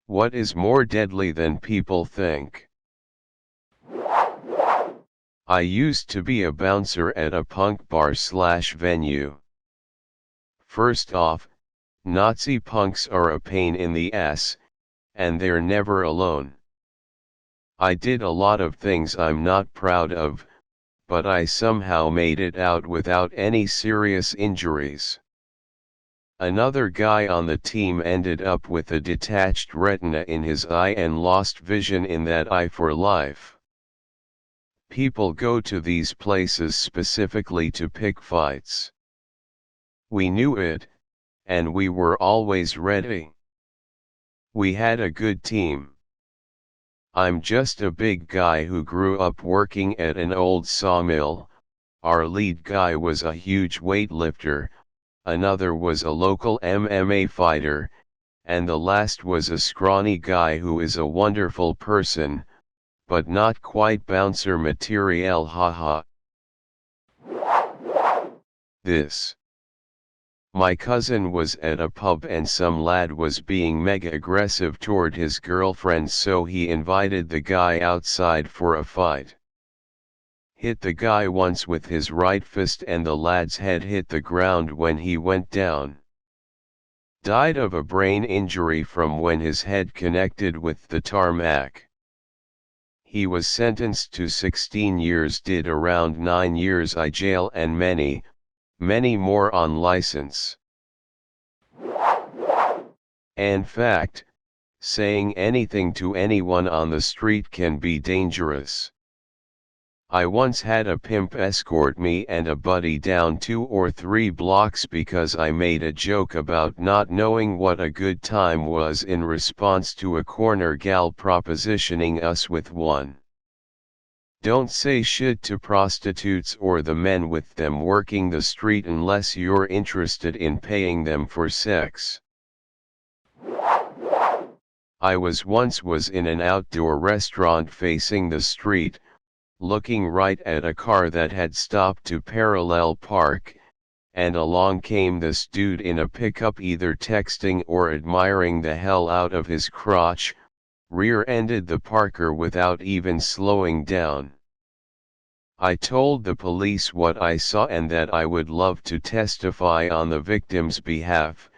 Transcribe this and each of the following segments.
What is more deadly than people think? I used to be a bouncer at a punk bar/venue. First off, Nazi punks are a pain in the ass, and they're never alone. I did a lot of things I'm not proud of, but I somehow made it out without any serious injuries. Another guy on the team ended up with a detached retina in his eye and lost vision in that eye for life. People go to these places specifically to pick fights. We knew it, and we were always ready. We had a good team. I'm just a big guy who grew up working at an old sawmill. Our lead guy was a huge weightlifter, another was a local MMA fighter, and the last was a scrawny guy who is a wonderful person, but not quite bouncer material, haha. This. My cousin was at a pub and some lad was being mega aggressive toward his girlfriend, so he invited the guy outside for a fight. Hit the guy once with his right fist and the lad's head hit the ground when he went down. Died of a brain injury from when his head connected with the tarmac. He was sentenced to 16 years, did around 9 years in jail and many more on license. In fact, saying anything to anyone on the street can be dangerous. I once had a pimp escort me and a buddy down 2 or 3 blocks because I made a joke about not knowing what a good time was in response to a corner gal propositioning us with one. Don't say shit to prostitutes or the men with them working the street unless you're interested in paying them for sex. I was in an outdoor restaurant facing the street, looking right at a car that had stopped to parallel park, and along came this dude in a pickup either texting or admiring the hell out of his crotch, rear-ended the parker without even slowing down. I told the police what I saw and that I would love to testify on the victim's behalf,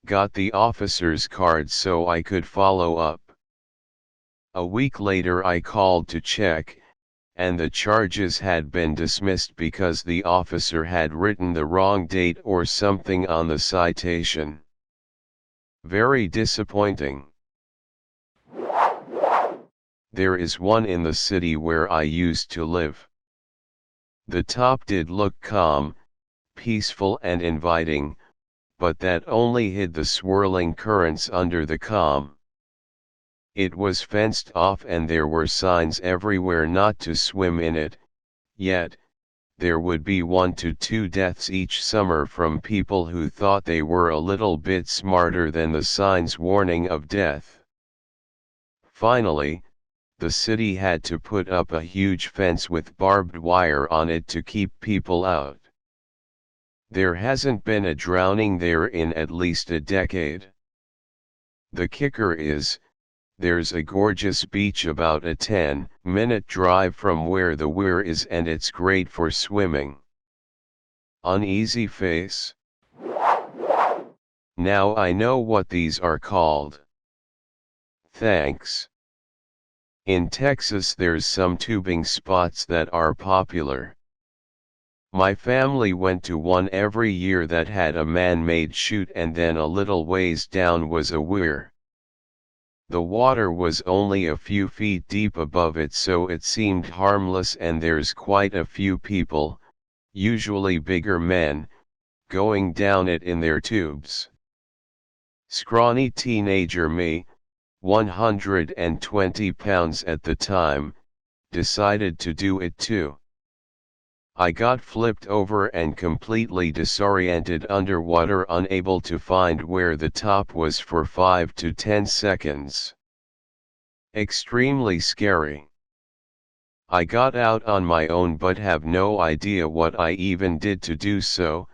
got the officer's card so I could follow up. A week later I called to check, and the charges had been dismissed because the officer had written the wrong date or something on the citation. Very disappointing. There is one in the city where I used to live. The top did look calm, peaceful and inviting, but that only hid the swirling currents under the calm. It was fenced off and there were signs everywhere not to swim in it, yet, there would be 1 to 2 deaths each summer from people who thought they were a little bit smarter than the signs warning of death. Finally, the city had to put up a huge fence with barbed wire on it to keep people out. There hasn't been a drowning there in at least a decade. The kicker is, there's a gorgeous beach about a 10-minute drive from where the weir is and it's great for swimming. Uneasy face. Now I know what these are called. Thanks. In Texas there's some tubing spots that are popular. My family went to one every year that had a man-made chute and then a little ways down was a weir. The water was only a few feet deep above it so it seemed harmless and there's quite a few people, usually bigger men, going down it in their tubes. Scrawny teenager me, 120 pounds at the time, decided to do it too. I got flipped over and completely disoriented underwater, unable to find where the top was for 5 to 10 seconds. Extremely scary. I got out on my own but have no idea what I even did to do so,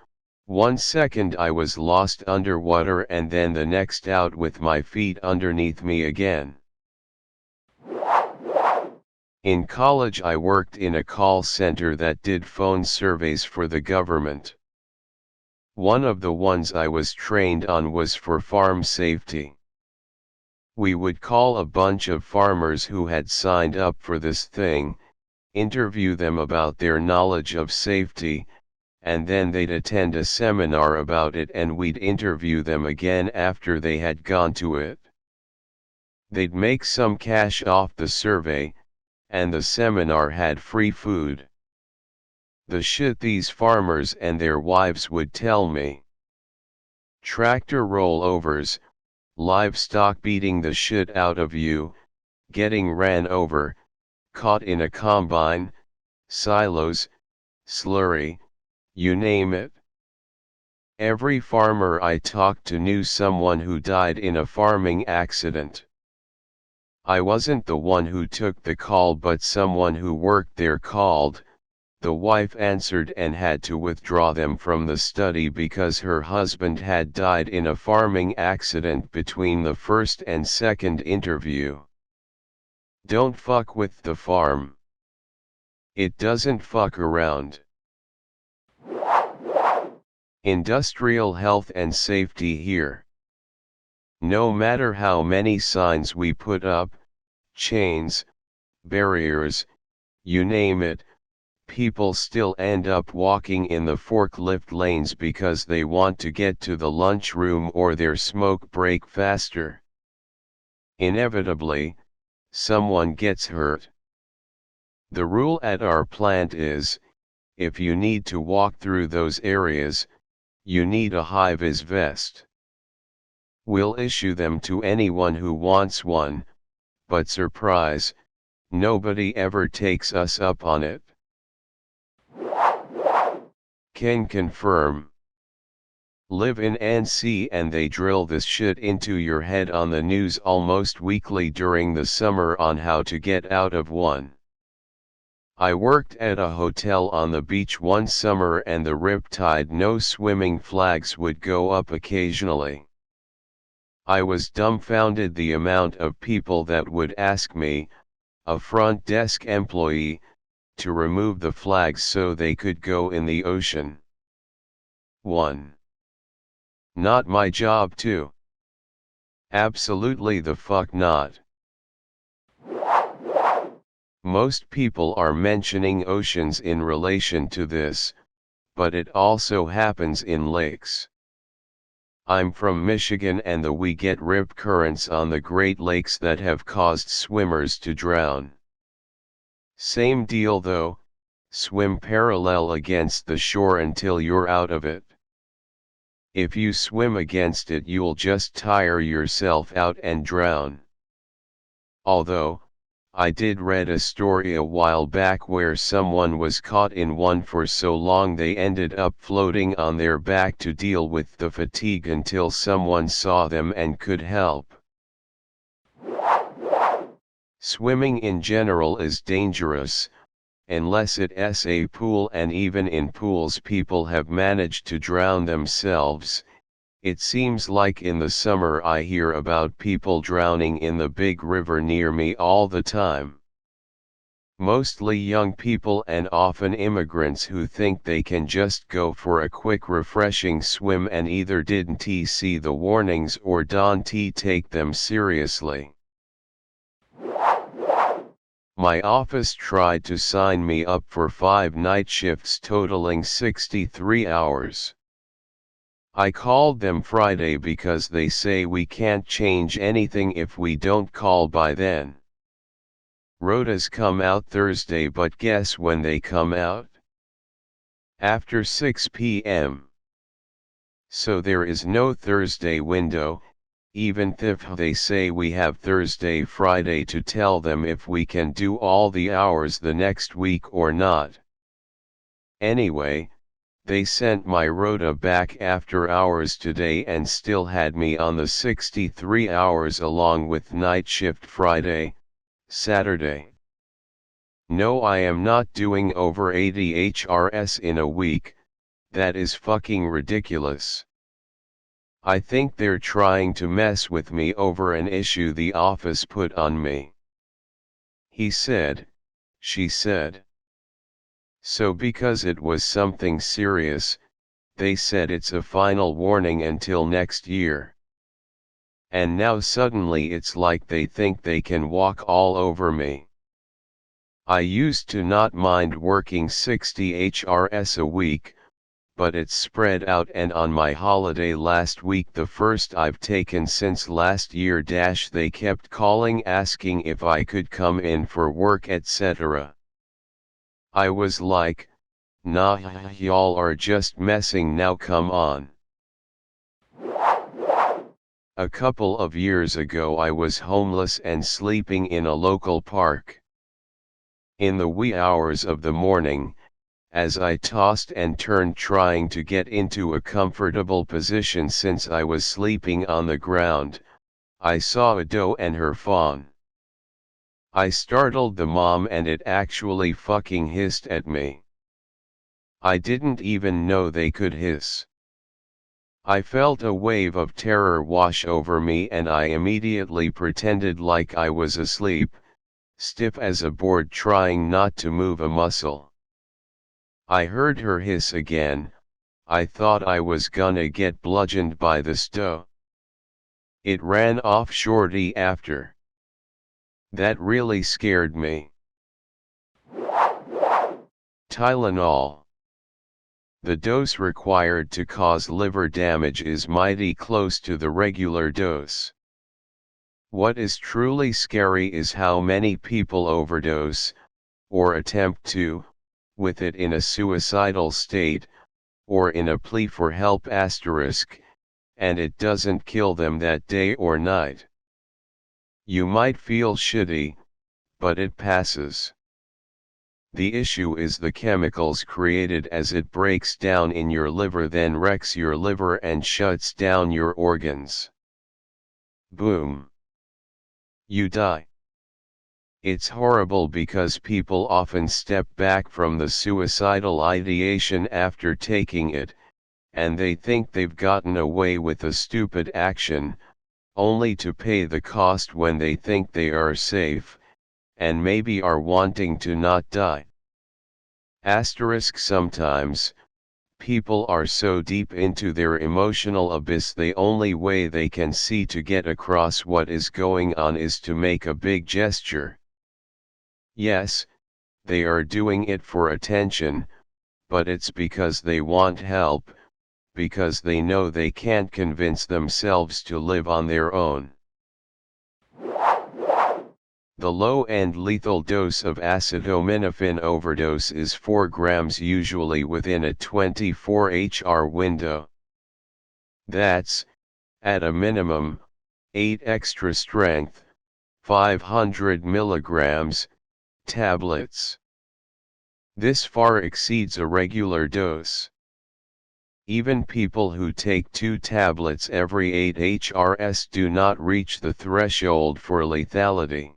1 second I was lost underwater and then the next out with my feet underneath me again. In college I worked in a call center that did phone surveys for the government. One of the ones I was trained on was for farm safety. We would call a bunch of farmers who had signed up for this thing, interview them about their knowledge of safety, and then they'd attend a seminar about it and we'd interview them again after they had gone to it. They'd make some cash off the survey, and the seminar had free food. The shit these farmers and their wives would tell me. Tractor rollovers, livestock beating the shit out of you, getting ran over, caught in a combine, silos, slurry, you name it. Every farmer I talked to knew someone who died in a farming accident. I wasn't the one who took the call but someone who worked there called. The wife answered and had to withdraw them from the study because her husband had died in a farming accident between the first and second interview. Don't fuck with the farm. It doesn't fuck around. Industrial health and safety here. No matter how many signs we put up, chains, barriers, you name it, people still end up walking in the forklift lanes because they want to get to the lunchroom or their smoke break faster. Inevitably, someone gets hurt. The rule at our plant is, if you need to walk through those areas, you need a high-vis vest. We'll issue them to anyone who wants one, but surprise, nobody ever takes us up on it. Can confirm. Live in NC and they drill this shit into your head on the news almost weekly during the summer on how to get out of one. I worked at a hotel on the beach one summer and the riptide no swimming flags would go up occasionally. I was dumbfounded the amount of people that would ask me, a front desk employee, to remove the flags so they could go in the ocean. 1. Not my job too. Absolutely the fuck not. Most people are mentioning oceans in relation to this, but it also happens in lakes. I'm from Michigan and we get rip currents on the Great Lakes that have caused swimmers to drown. Same deal though, swim parallel against the shore until you're out of it. If you swim against it you'll just tire yourself out and drown. Although, I did read a story a while back where someone was caught in one for so long they ended up floating on their back to deal with the fatigue until someone saw them and could help. Swimming in general is dangerous, unless it's a pool, and even in pools people have managed to drown themselves. It seems like in the summer I hear about people drowning in the big river near me all the time. Mostly young people and often immigrants who think they can just go for a quick refreshing swim and either didn't see the warnings or don't take them seriously. My office tried to sign me up for 5 night shifts totaling 63 hours. I called them Friday because they say we can't change anything if we don't call by then. Rotas come out Thursday, but guess when they come out? After 6 p.m. So there is no Thursday window, even if they say we have Thursday Friday to tell them if we can do all the hours the next week or not. Anyway, they sent my rota back after hours today and still had me on the 63 hours along with night shift Friday, Saturday. No, I am not doing over 80 HRS in a week, That is fucking ridiculous. I think they're trying to mess with me over an issue the office put on me. He said, she said. So because it was something serious, they said it's a final warning until next year. And now suddenly it's like they think they can walk all over me. I used to not mind working 60 HRS a week, but it's spread out, and on my holiday last week, the first I've taken since last year, they kept calling asking if I could come in for work etc. I was like, nah, y'all are just messing now, come on. A couple of years ago I was homeless and sleeping in a local park. In the wee hours of the morning, as I tossed and turned trying to get into a comfortable position since I was sleeping on the ground, I saw a doe and her fawn. I startled the mom and it actually fucking hissed at me. I didn't even know they could hiss. I felt a wave of terror wash over me and I immediately pretended like I was asleep, stiff as a board trying not to move a muscle. I heard her hiss again. I thought I was gonna get bludgeoned by the doe. It ran off shortly after. That really scared me. Tylenol. The dose required to cause liver damage is mighty close to the regular dose. What is truly scary is how many people overdose, or attempt to, with it in a suicidal state, or in a plea for help asterisk, and it doesn't kill them that day or night. You might feel shitty, but it passes. The issue is the chemicals created as it breaks down in your liver then wrecks your liver and shuts down your organs. Boom. You die. It's horrible because people often step back from the suicidal ideation after taking it, and they think they've gotten away with a stupid action, only to pay the cost when they think they are safe, and maybe are wanting to not die. Asterisk sometimes, people are so deep into their emotional abyss the only way they can see to get across what is going on is to make a big gesture. Yes, they are doing it for attention, but it's because they want help, because they know they can't convince themselves to live on their own. The low-end lethal dose of acetaminophen overdose is 4 grams, usually within a 24-hour window. That's, at a minimum, 8 extra strength, 500 milligrams, tablets. This far exceeds a regular dose. Even people who take 2 tablets every 8 HRS do not reach the threshold for lethality.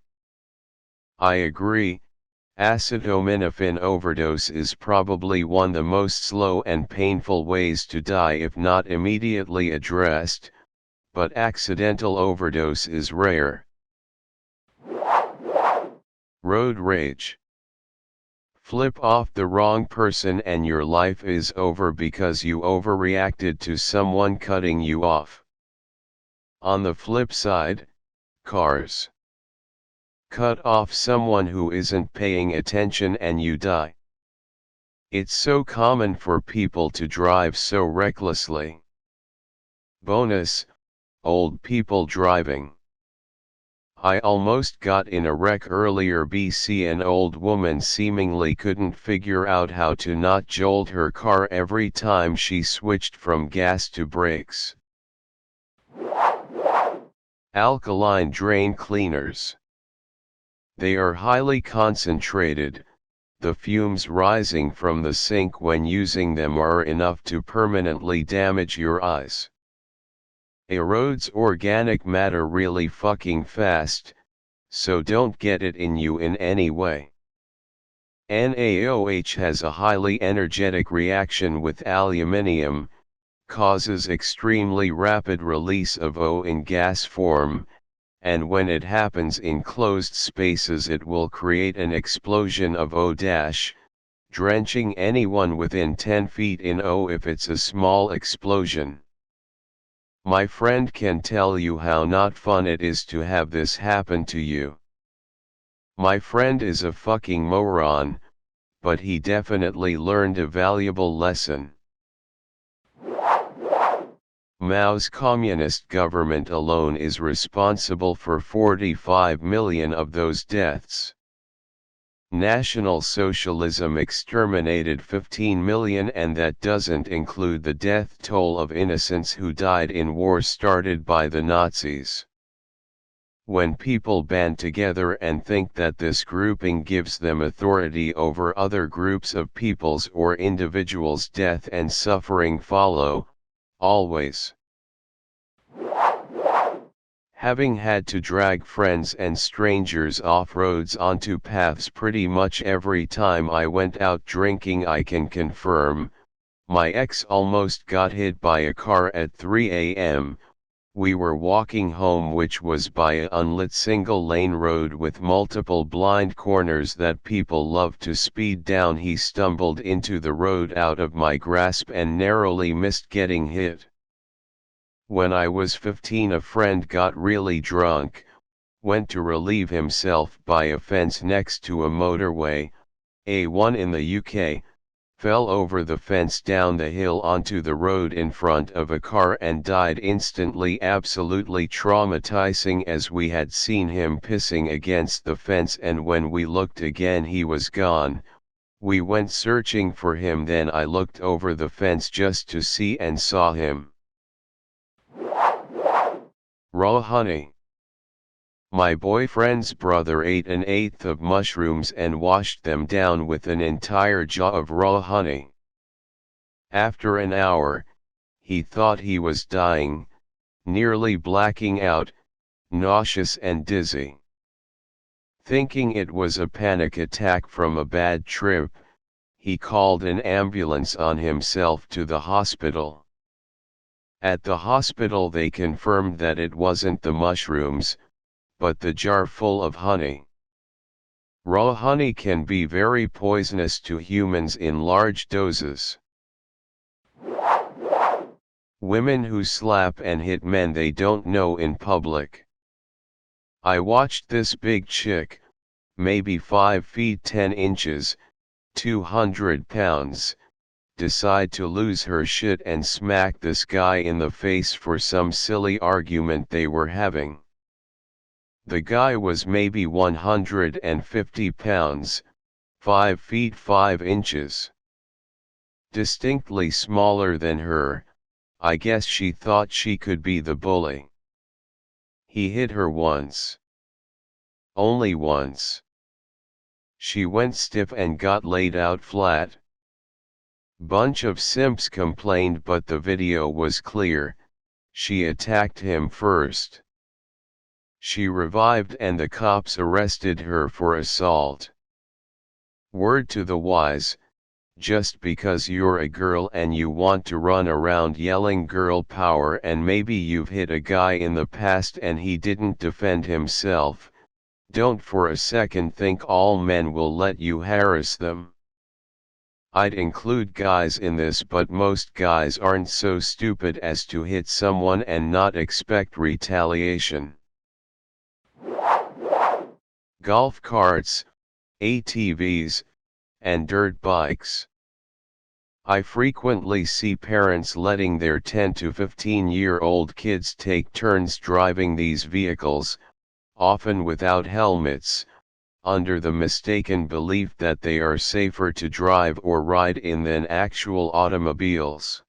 I agree, acetaminophen overdose is probably one of the most slow and painful ways to die if not immediately addressed, but accidental overdose is rare. Road rage. Flip off the wrong person and your life is over because you overreacted to someone cutting you off. On the flip side, cars. Cut off someone who isn't paying attention and you die. It's so common for people to drive so recklessly. Bonus, old people driving. I almost got in a wreck earlier BC. An old woman seemingly couldn't figure out how to not jolt her car every time she switched from gas to brakes. Alkaline drain cleaners. They are highly concentrated. The fumes rising from the sink when using them are enough to permanently damage your eyes. Erodes organic matter really fucking fast, so don't get it in you in any way. NaOH has a highly energetic reaction with aluminium, causes extremely rapid release of O in gas form, and when it happens in closed spaces it will create an explosion of O-, drenching anyone within 10 feet in O if it's a small explosion. My friend can tell you how not fun it is to have this happen to you. My friend is a fucking moron, but he definitely learned a valuable lesson. Mao's communist government alone is responsible for 45 million of those deaths. National Socialism exterminated 15 million, and that doesn't include the death toll of innocents who died in war started by the Nazis. When people band together and think that this grouping gives them authority over other groups of peoples or individuals, death and suffering follow, always. Having had to drag friends and strangers off roads onto paths pretty much every time I went out drinking, I can confirm, my ex almost got hit by a car at 3 a.m. We were walking home, which was by an unlit single-lane road with multiple blind corners that people love to speed down. He stumbled into the road out of my grasp and narrowly missed getting hit. When I was 15, a friend got really drunk, went to relieve himself by a fence next to a motorway, A1 in the UK, fell over the fence down the hill onto the road in front of a car and died instantly. Absolutely traumatizing, as we had seen him pissing against the fence, and when we looked again he was gone. We went searching for him, then I looked over the fence just to see and saw him. Raw honey. My boyfriend's brother ate an eighth of mushrooms and washed them down with an entire jar of raw honey. After an hour, he thought he was dying, nearly blacking out, nauseous and dizzy. Thinking it was a panic attack from a bad trip, he called an ambulance on himself to the hospital. At the hospital they confirmed that it wasn't the mushrooms, but the jar full of honey. Raw honey can be very poisonous to humans in large doses. Women who slap and hit men they don't know in public. I watched this big chick, maybe 5 feet 10 inches, 200 pounds, decide to lose her shit and smack this guy in the face for some silly argument they were having. The guy was maybe 150 pounds, 5 feet 5 inches. Distinctly smaller than her. I guess she thought she could be the bully. He hit her once. Only once. She went stiff and got laid out flat. Bunch of simps complained, but the video was clear. She attacked him first. She revived and the cops arrested her for assault. Word to the wise, just because you're a girl and you want to run around yelling girl power and maybe you've hit a guy in the past and he didn't defend himself, don't for a second think all men will let you harass them. I'd include guys in this, but most guys aren't so stupid as to hit someone and not expect retaliation. Golf carts, ATVs, and dirt bikes. I frequently see parents letting their 10 to 15-year-old kids take turns driving these vehicles, often without helmets, under the mistaken belief that they are safer to drive or ride in than actual automobiles.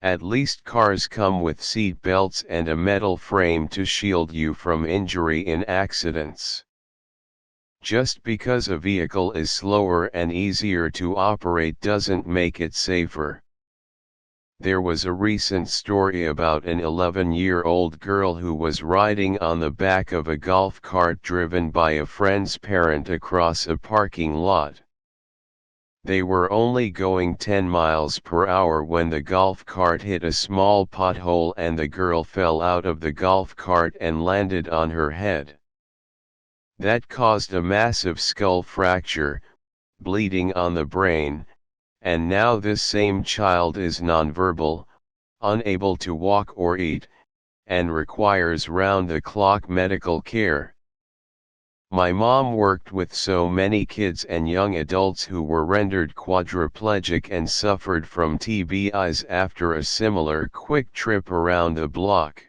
At least cars come with seat belts and a metal frame to shield you from injury in accidents. Just because a vehicle is slower and easier to operate doesn't make it safer. There was a recent story about an 11-year-old girl who was riding on the back of a golf cart driven by a friend's parent across a parking lot. They were only going 10 miles per hour when the golf cart hit a small pothole and the girl fell out of the golf cart and landed on her head. That caused a massive skull fracture, bleeding on the brain, and now this same child is nonverbal, unable to walk or eat, and requires round-the-clock medical care. My mom worked with so many kids and young adults who were rendered quadriplegic and suffered from TBIs after a similar quick trip around the block.